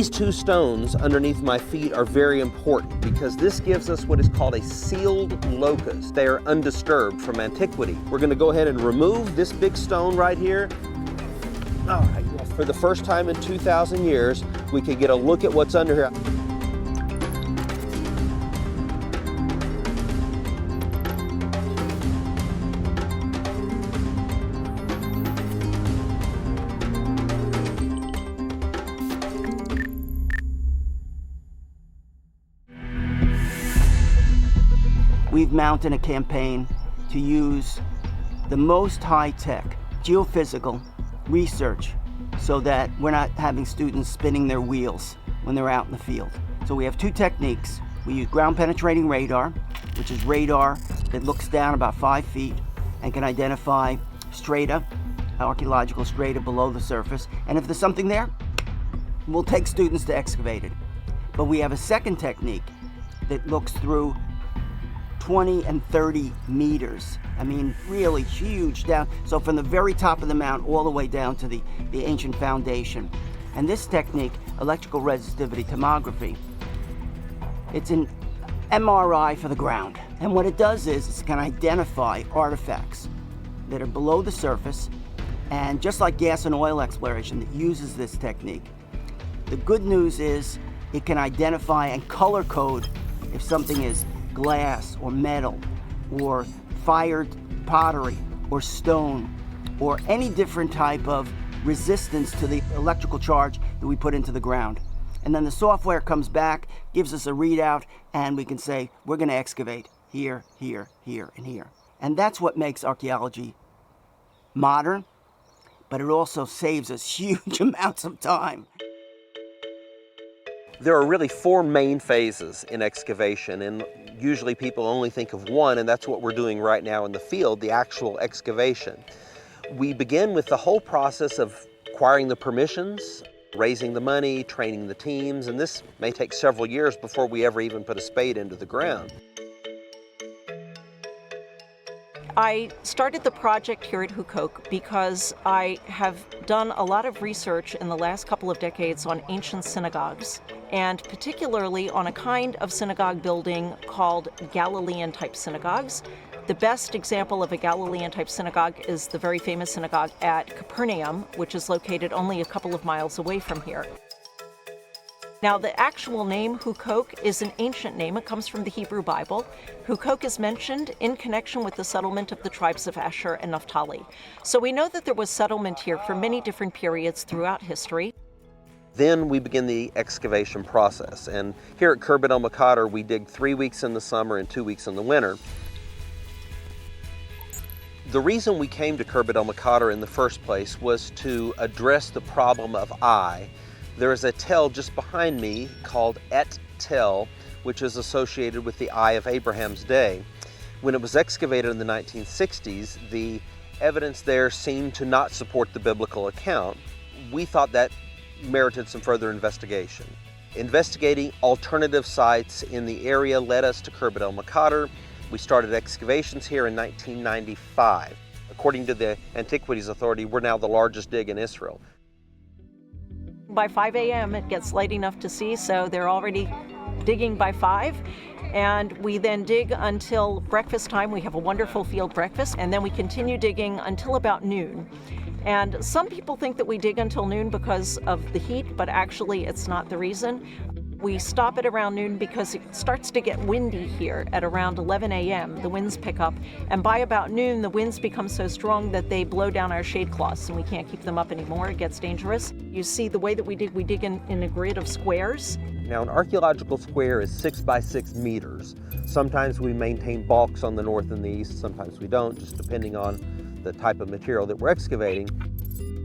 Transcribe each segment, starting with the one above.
These two stones underneath my feet are very important because this gives us what is called a sealed locus. They are undisturbed from antiquity. We're going to go ahead and remove this big stone right here. All right, well, for the first time in 2,000 years, we can get a look at what's under here. We've mounted a campaign to use the most high-tech geophysical research so that we're not having students spinning their wheels when they're out in the field. So we have two techniques. We use ground-penetrating radar, which is radar that looks down about 5 feet and can identify strata, archaeological strata below the surface. And if there's something there, we'll take students to excavate it. But we have a second technique that looks through 20 and 30 meters. I mean, really huge down. So from the very top of the mountain all the way down to the ancient foundation. And this technique, electrical resistivity tomography, it's an MRI for the ground. And what it does is it can identify artifacts that are below the surface. And just like gas and oil exploration that uses this technique, the good news is it can identify and color code if something is glass or metal or fired pottery or stone or any different type of resistance to the electrical charge that we put into the ground. And then the software comes back, gives us a readout, and we can say, we're going to excavate here, here, here, and here. And that's what makes archaeology modern, but it also saves us huge amounts of time. There are really four main phases in excavation, and usually people only think of one, and that's what we're doing right now in the field, the actual excavation. We begin with the whole process of acquiring the permissions, raising the money, training the teams, and this may take several years before we ever even put a spade into the ground. I started the project here at Hukok because I have done a lot of research in the last couple of decades on ancient synagogues, and particularly on a kind of synagogue building called Galilean-type synagogues. The best example of a Galilean-type synagogue is the very famous synagogue at Capernaum, which is located only a couple of miles away from here. Now, the actual name Hukok is an ancient name. It comes from the Hebrew Bible. Hukok is mentioned in connection with the settlement of the tribes of Asher and Naphtali. So we know that there was settlement here for many different periods throughout history. Then we begin the excavation process. And here at Khirbet el-Mekatr, we dig 3 weeks in the summer and 2 weeks in the winter. The reason we came to Khirbet el-Mekatr in the first place was to address the problem of eye. There is a tell just behind me called Et Tel, which is associated with the Eye of Abraham's Day. When it was excavated in the 1960s, the evidence there seemed to not support the biblical account. We thought that merited some further investigation. Investigating alternative sites in the area led us to Khirbet el-Mekatr. We started excavations here in 1995. According to the Antiquities Authority, we're now the largest dig in Israel. By 5 a.m. it gets light enough to see, so they're already digging by 5. And we then dig until breakfast time. We have a wonderful field breakfast, and then we continue digging until about noon. And some people think that we dig until noon because of the heat, but actually it's not the reason. We stop at around noon because it starts to get windy here at around 11 a.m. The winds pick up, and by about noon, the winds become so strong that they blow down our shade cloths, and we can't keep them up anymore. It gets dangerous. You see the way that we dig in a grid of squares. Now, an archaeological square is 6 by 6 meters. Sometimes we maintain balks on the north and the east, sometimes we don't, just depending on the type of material that we're excavating.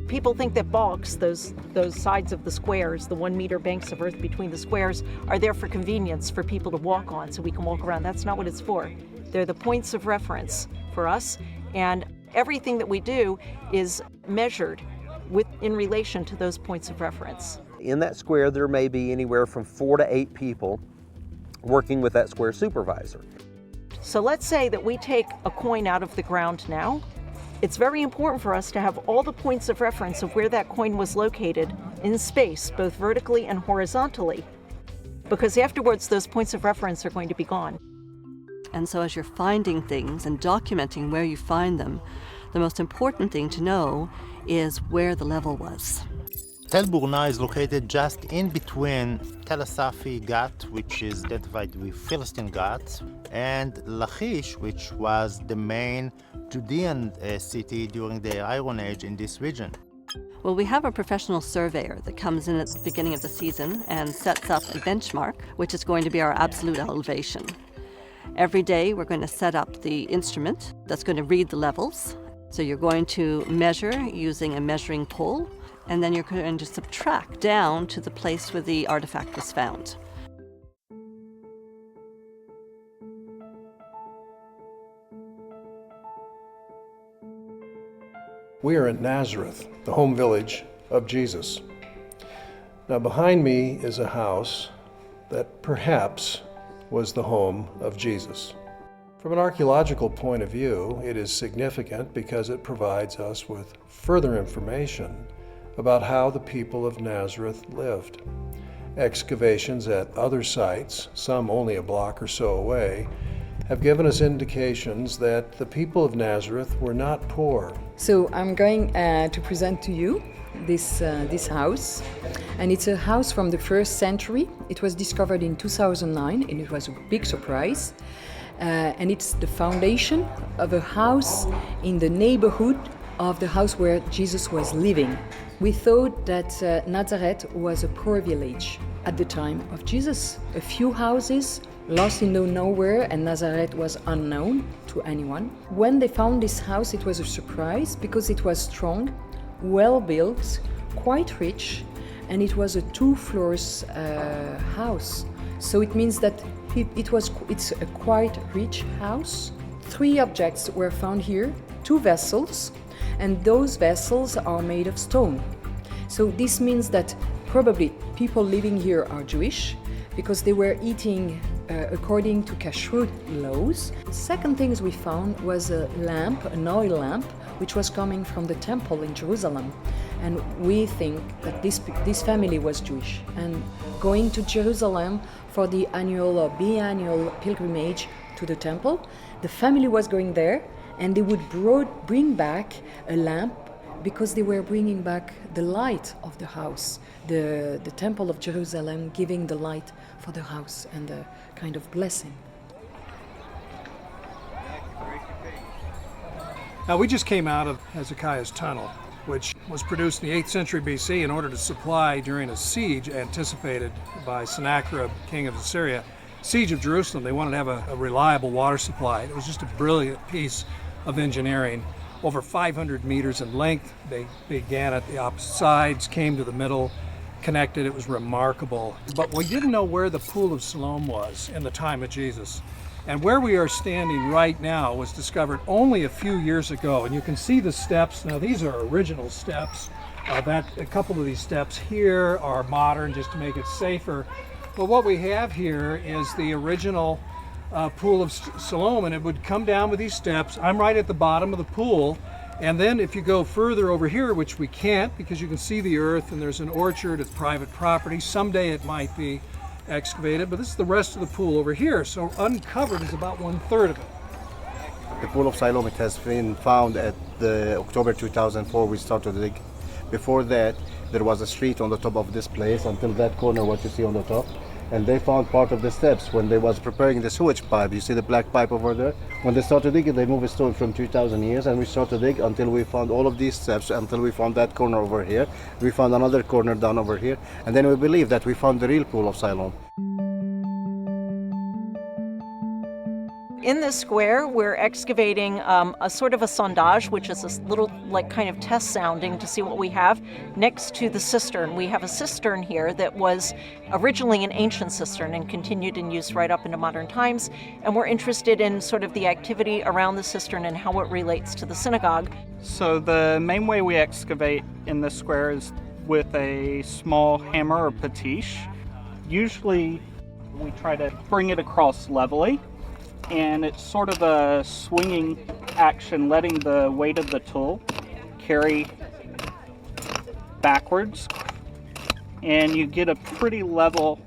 People think that balks, those sides of the squares, the 1 meter banks of earth between the squares, are there for convenience for people to walk on so we can walk around. That's not what it's for. They're the points of reference for us, and everything that we do is measured in relation to those points of reference. In that square, there may be anywhere from 4 to 8 people working with that square supervisor. So let's say that we take a coin out of the ground now, It's very important for us to have all the points of reference of where that coin was located in space, both vertically and horizontally, because afterwards those points of reference are going to be gone. And so as you're finding things and documenting where you find them, the most important thing to know is where the level was. Tel Burna is located just in between Tel Asafi Ghat, which is identified with Philistine Ghat, and Lachish, which was the main Judean city during the Iron Age in this region. Well, we have a professional surveyor that comes in at the beginning of the season and sets up a benchmark, which is going to be our absolute elevation. Every day we're going to set up the instrument that's going to read the levels. So you're going to measure using a measuring pole, and then you're going to subtract down to the place where the artifact was found. We are in Nazareth, the home village of Jesus. Now behind me is a house that perhaps was the home of Jesus. From an archaeological point of view, it is significant because it provides us with further information about how the people of Nazareth lived. Excavations at other sites, some only a block or so away, have given us indications that the people of Nazareth were not poor. So I'm going to present to you this house, and it's a house from the 1st century. It was discovered in 2009, and it was a big surprise. And it's the foundation of a house in the neighborhood of the house where Jesus was living. We thought that Nazareth was a poor village at the time of Jesus. A few houses lost in the nowhere, and Nazareth was unknown to anyone. When they found this house, it was a surprise because it was strong, well built, quite rich, and it was a 2-floors house. So it means that it's a quite rich house. 3 objects were found here, 2 vessels, and those vessels are made of stone. So this means that probably people living here are Jewish because they were eating according to kashrut laws. The second thing we found was a lamp, an oil lamp, which was coming from the temple in Jerusalem. And we think that this family was Jewish. And going to Jerusalem for the annual or biannual pilgrimage to the temple, the family was going there, and they would bring back a lamp because they were bringing back the light of the house, the temple of Jerusalem giving the light for the house and a kind of blessing. Now we just came out of Hezekiah's tunnel, which was produced in the 8th century BC in order to supply during a siege anticipated by Sennacherib, king of Assyria. Siege of Jerusalem, they wanted to have a reliable water supply. It was just a brilliant piece of engineering. Over 500 meters in length. They began at the opposite sides, came to the middle, connected. It was remarkable. But we didn't know where the Pool of Siloam was in the time of Jesus. And where we are standing right now was discovered only a few years ago. And you can see the steps. Now these are original steps. A couple of these steps here are modern just to make it safer. But what we have here is the original Pool of Siloam, and it would come down with these steps. I'm right at the bottom of the pool, and then if you go further over here, which we can't because you can see the earth and there's an orchard, it's private property. Someday it might be excavated, but this is the rest of the pool over here. So uncovered is about 1/3 of it. The Pool of Siloam, it has been found at the October 2004 we started to dig. Before that, there was a street on the top of this place until that corner what you see on the top. And they found part of the steps when they was preparing the sewage pipe. You see the black pipe over there? When they started digging, they moved a stone from 2,000 years, and we started to dig until we found all of these steps, until we found that corner over here. We found another corner down over here, and then we believe that we found the real Pool of Siloam. In this square, we're excavating a sort of a sondage, which is a little like kind of test sounding to see what we have next to the cistern. We have a cistern here that was originally an ancient cistern and continued in use right up into modern times. And we're interested in sort of the activity around the cistern and how it relates to the synagogue. So the main way we excavate in this square is with a small hammer or patiche. Usually we try to bring it across levelly. and it's sort of a swinging action, letting the weight of the tool carry backwards, and you get a pretty level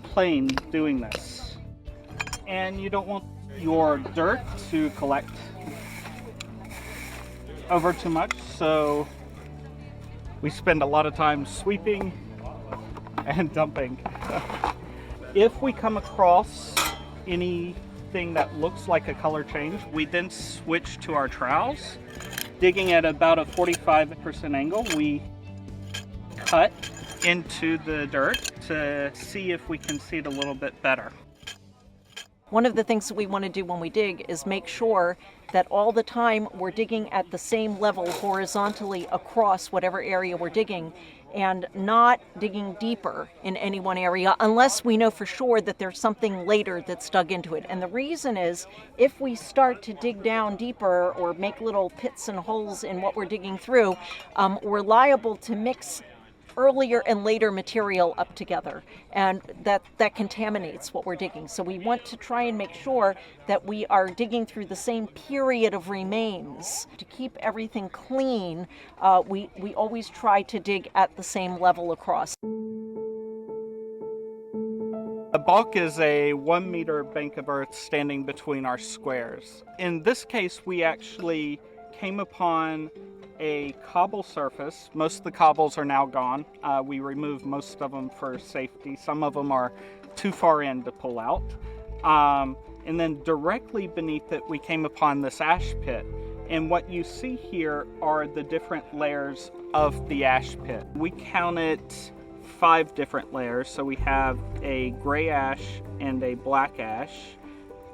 plane doing this. And you don't want your dirt to collect over too much, so we spend a lot of time sweeping and dumping. If we come across anything that looks like a color change, we then switch to our trowels. Digging at about a 45% angle, we cut into the dirt to see if we can see it a little bit better. One of the things that we want to do when we dig is make sure that all the time we're digging at the same level horizontally across whatever area we're digging, and not digging deeper in any one area unless we know for sure that there's something later that's dug into it. And the reason is, if we start to dig down deeper or make little pits and holes in what we're digging through, we're liable to mix earlier and later material up together, and that contaminates what we're digging. So we want to try and make sure that we are digging through the same period of remains. To keep everything clean, we always try to dig at the same level across. A balk is a 1 meter bank of earth standing between our squares. In this case, we actually came upon a cobble surface. Most of the cobbles are now gone. We removed most of them for safety. Some of them are too far in to pull out. And then directly beneath it, we came upon this ash pit. And what you see here are the different layers of the ash pit. We counted 5 different layers. So we have a gray ash and a black ash,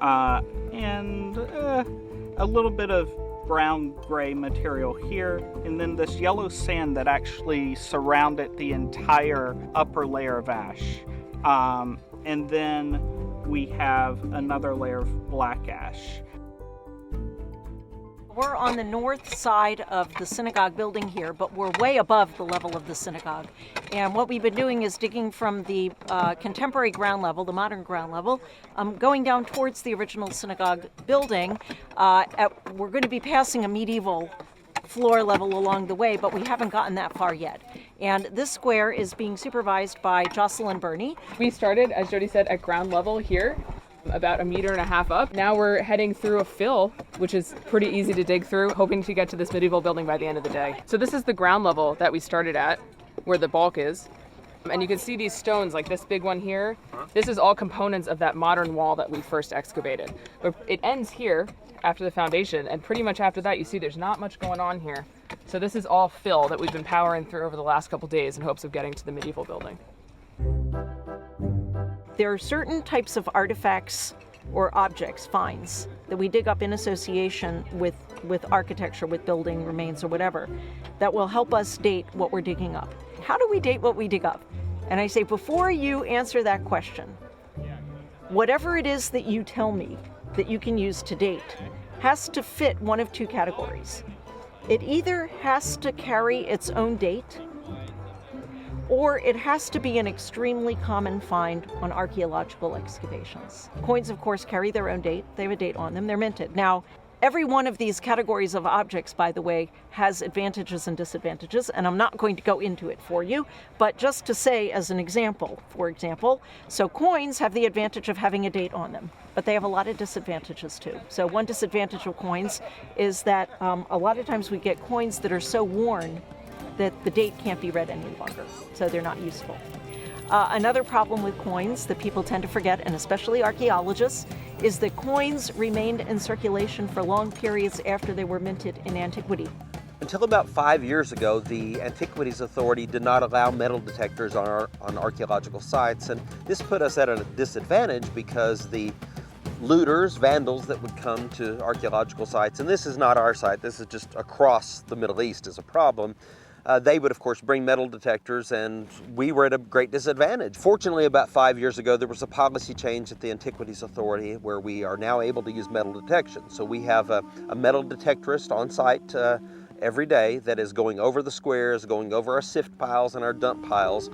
and a little bit of brown gray material here, and then this yellow sand that actually surrounded the entire upper layer of ash. And then we have another layer of black ash. We're on the north side of the synagogue building here, but we're way above the level of the synagogue. And what we've been doing is digging from the contemporary ground level, the modern ground level, going down towards the original synagogue building. We're going to be passing a medieval floor level along the way, but we haven't gotten that far yet. And this square is being supervised by Jocelyn Burney. We started, as Jody said, at ground level here, about 1.5 meters up. Now we're heading through a fill, which is pretty easy to dig through, hoping to get to this medieval building by the end of the day. So this is the ground level that we started at, where the balk is. And you can see these stones, like this big one here. This is all components of that modern wall that we first excavated. But it ends here after the foundation, and pretty much after that you see there's not much going on here. So this is all fill that we've been powering through over the last couple days in hopes of getting to the medieval building. There are certain types of artifacts or objects, finds, that we dig up in association with architecture, with building remains or whatever, that will help us date what we're digging up. How do we date what we dig up? And I say, before you answer that question, whatever it is that you tell me that you can use to date has to fit one of 2 categories. It either has to carry its own date, or it has to be an extremely common find on archaeological excavations. Coins, of course, carry their own date. They have a date on them. They're minted. Now, every one of these categories of objects, by the way, has advantages and disadvantages, and I'm not going to go into it for you, but just to say as an example, for example, so coins have the advantage of having a date on them, but they have a lot of disadvantages too. So one disadvantage of coins is that a lot of times we get coins that are so worn that the date can't be read any longer, so they're not useful. Another problem with coins that people tend to forget, and especially archaeologists, is that coins remained in circulation for long periods after they were minted in antiquity. Until about 5 years ago, the Antiquities Authority did not allow metal detectors on archaeological sites, and this put us at a disadvantage because the looters, vandals that would come to archaeological sites, and this is not our site, this is just across the Middle East is a problem, they would, of course, bring metal detectors, and we were at a great disadvantage. Fortunately, about 5 years ago, there was a policy change at the Antiquities Authority where we are now able to use metal detection. So we have a metal detectorist on site every day that is going over the squares, going over our sift piles and our dump piles.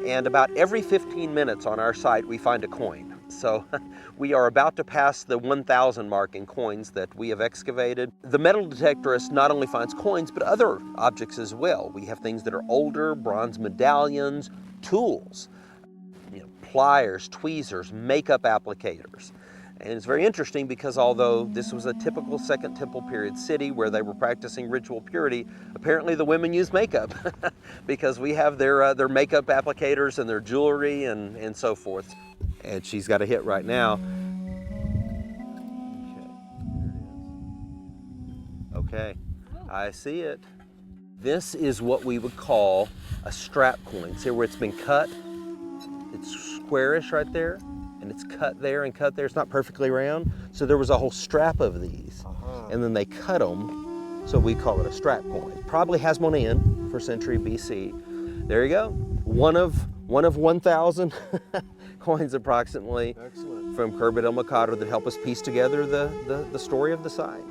And about every 15 minutes on our site, we find a coin. So we are about to pass the 1,000 mark in coins that we have excavated. The metal detectorist not only finds coins, but other objects as well. We have things that are older, bronze medallions, tools, pliers, tweezers, makeup applicators. And it's very interesting because although this was a typical Second Temple period city where they were practicing ritual purity, apparently the women use makeup because we have their makeup applicators and their jewelry and so forth. And she's got a hit right now. Okay, I see it. This is what we would call a strap coin. See where it's been cut? It's squarish right there, and it's cut there and cut there. It's not perfectly round. So there was a whole strap of these, and then they cut them, so we call it a strap coin. Probably has one in, first century BC. There you go. One of 1,000 coins approximately. Excellent. From Khirbet el-Maqader that help us piece together the story of the site.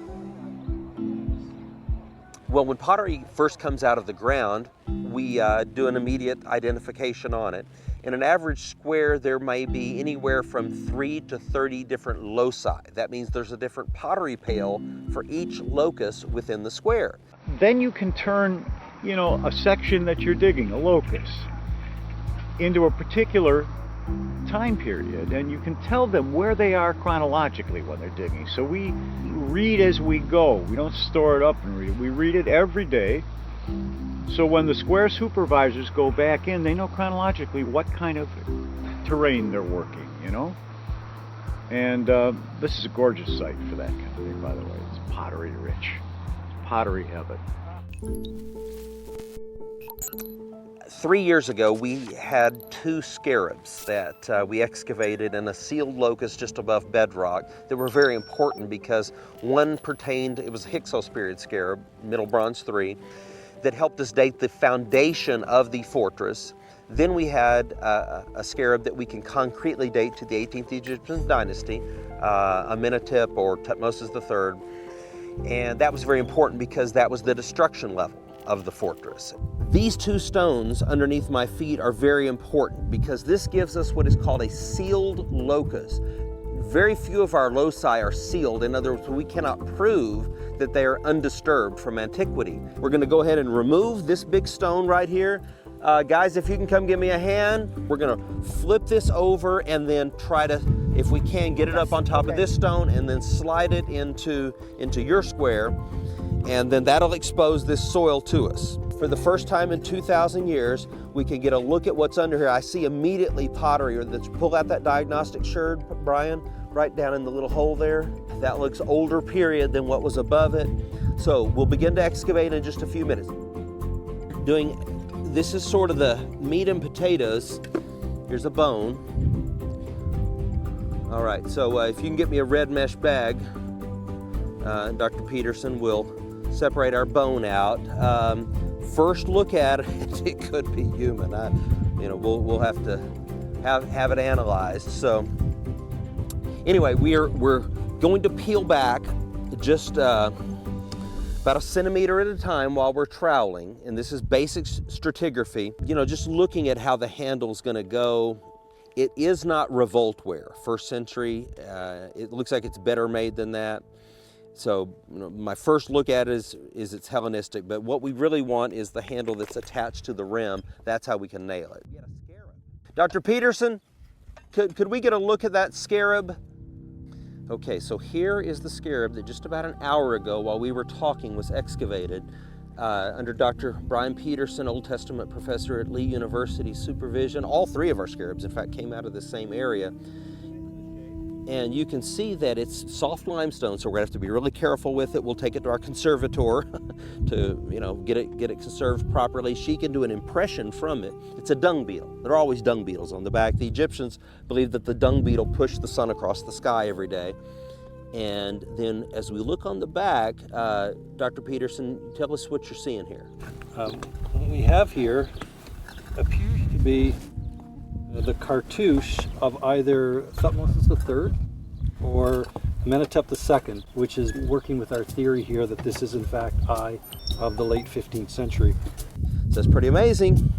Well, when pottery first comes out of the ground, we do an immediate identification on it. In an average square, there may be anywhere from 3 to 30 different loci. That means there's a different pottery pail for each locus within the square. Then you can turn, a section that you're digging, a locus, into a particular time period, and you can tell them where they are chronologically when they're digging. So we read as we go. We don't store it up and read it. We read it every day. So when the square supervisors go back in, they know chronologically what kind of terrain they're working, And this is a gorgeous site for that kind of thing, by the way. It's pottery rich. It's pottery heaven. 3 years ago, we had 2 scarabs that we excavated in a sealed locus just above bedrock that were very important because one pertained, it was a Hyksos period scarab, Middle Bronze 3, that helped us date the foundation of the fortress. Then we had a scarab that we can concretely date to the 18th Egyptian dynasty, Amenhotep or Thutmose III. And that was very important because that was the destruction level of the fortress. These 2 stones underneath my feet are very important because this gives us what is called a sealed locus. Very few of our loci are sealed. In other words, we cannot prove that they are undisturbed from antiquity. We're going to go ahead and remove this big stone right here. Guys, if you can come give me a hand, we're going to flip this over and then try to, if we can, get it up on top of this stone and then slide it into your square, and then that'll expose this soil to us. For the first time in 2,000 years, we can get a look at what's under here. I see immediately pottery. Let's pull out that diagnostic sherd, Brian, right down in the little hole there. That looks older period than what was above it. So we'll begin to excavate in just a few minutes. This is sort of the meat and potatoes. Here's a bone. All right, so if you can get me a red mesh bag, Dr. Peterson will separate our bone out. First look at it, it could be human. We'll have to have it analyzed. So anyway, we're going to peel back just about a centimeter at a time while we're troweling, and this is basic stratigraphy. Just looking at how the handle's going to go. It is not revoltware, first century. It looks like it's better made than that. So my first look at it is it's Hellenistic, but what we really want is the handle that's attached to the rim. That's how we can nail it. Dr. Peterson, could we get a look at that scarab? Okay, so here is the scarab that just about an hour ago while we were talking was excavated under Dr. Brian Peterson, Old Testament professor at Lee University supervision. All 3 of our scarabs, in fact, came out of the same area. And you can see that it's soft limestone, so we're gonna have to be really careful with it. We'll take it to our conservator to get it conserved properly. She can do an impression from it. It's a dung beetle. There are always dung beetles on the back. The Egyptians believed that the dung beetle pushed the sun across the sky every day. And then as we look on the back, Dr. Peterson, tell us what you're seeing here. What we have here appears to be the cartouche of either Thutmose III or Amenhotep II, which is working with our theory here that this is in fact of the late 15th century. So that's pretty amazing.